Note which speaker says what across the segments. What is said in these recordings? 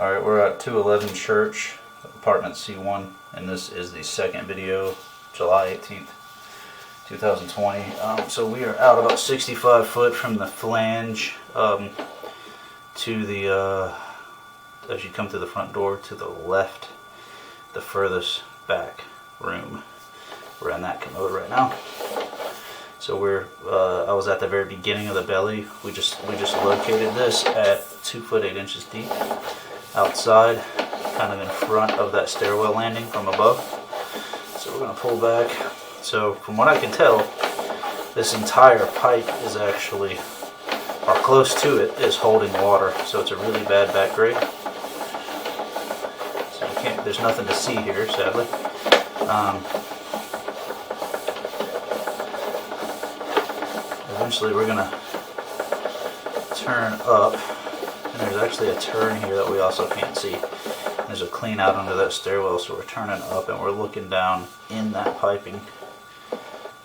Speaker 1: Alright, we're at 211 Church, apartment C1, and this is the second video, July 18th, 2020. So we are out about 65 foot from the flange to the, as you come through the front door, to the left, the furthest back room. We're in that commode right now. So I was at the very beginning of the belly. We just located this at 2 foot 8 inches deep, outside, kind of in front of that stairwell landing from above. So we're going to pull back. So from what I can tell, this entire pipe is actually, or close to it, is holding water. So it's a really bad back grade. So you can't, there's nothing to see here, sadly. Eventually we're going to turn up, and there's actually a turn here that we also can't see. There's a clean out under that stairwell, so we're turning up and we're looking down in that piping.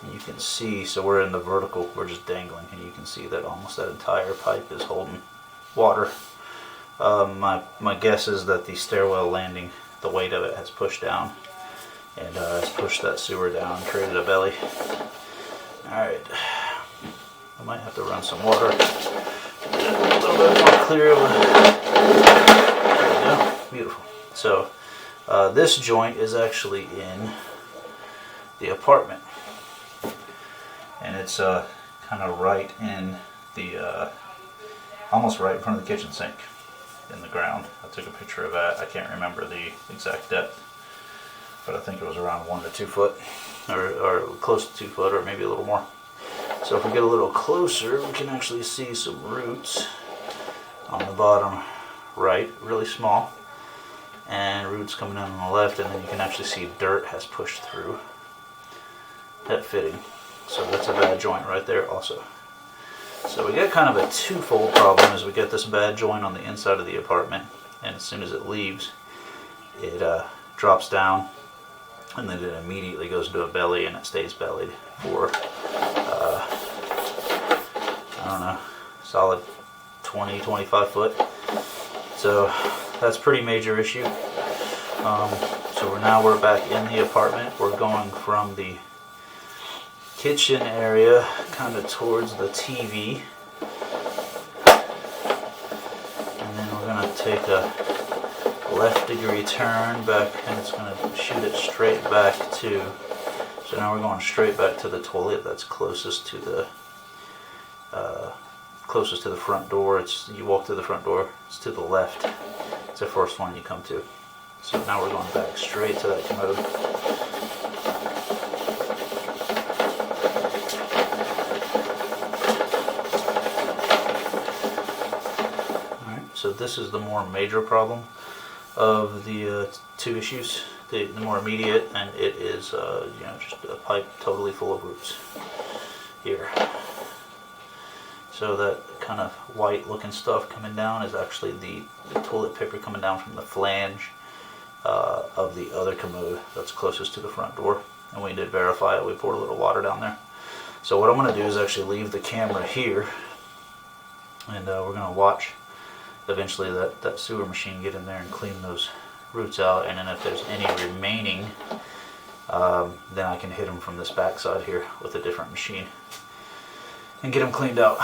Speaker 1: And you can see, so we're in the vertical, we're just dangling, and you can see that almost that entire pipe is holding water. My guess is that the stairwell landing, the weight of it has pushed down and has pushed that sewer down and created a belly. Alright. I might have to run some water. A little bit more clear. There we go. Beautiful. So this joint is actually in the apartment, and it's kind of right in the almost right in front of the kitchen sink in the ground. I took a picture of that. I can't remember the exact depth, but I think it was around 1 to 2 foot, or close to 2 foot, or maybe a little more. So if we get a little closer, we can actually see some roots on the bottom right, really small, and roots coming in on the left, and then you can actually see dirt has pushed through that fitting. So that's a bad joint right there also. So we got kind of a twofold problem, is we get this bad joint on the inside of the apartment, and as soon as it leaves, it drops down, and then it immediately goes into a belly, and it stays bellied for I don't know, solid 20, 25 foot. So that's a pretty major issue. So now we're back in the apartment. We're going from the kitchen area kind of towards the TV. And then we're going to take a left degree turn back, and it's going to shoot it straight back to, so now we're going straight back to the toilet that's closest to the front door. You walk through the front door, it's to the left. It's the first one you come to. So now we're going back straight to that commode. Alright, so this is the more major problem of the two issues. The more immediate, and it is just a pipe totally full of roots here. So that kind of white looking stuff coming down is actually the toilet paper coming down from the flange of the other commode that's closest to the front door. And we did verify it. We poured a little water down there. So what I'm going to do is actually leave the camera here, and we're going to watch eventually that sewer machine get in there and clean those roots out, and then if there's any remaining, then I can hit them from this back side here with a different machine and get them cleaned out.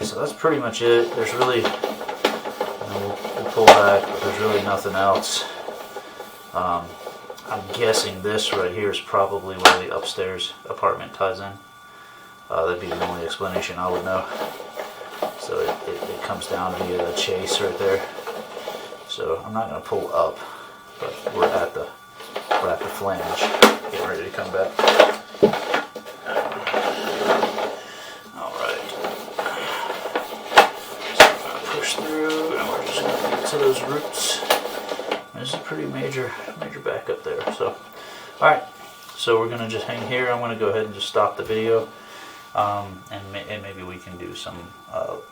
Speaker 1: So that's pretty much it. There's really, we'll pull back, but there's really nothing else. I'm guessing this right here is probably where the upstairs apartment ties in. That'd be the only explanation I would know. So it comes down via the chase right there. So I'm not going to pull up, but we're at the flange, getting ready to come back. Alright. So I'm going to push through, and we're just going to get to those roots. There's a pretty major backup there. So, alright. So we're going to just hang here. I'm going to go ahead and just stop the video. And maybe we can do some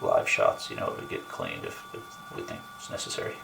Speaker 1: live shots, to get cleaned if we think it's necessary.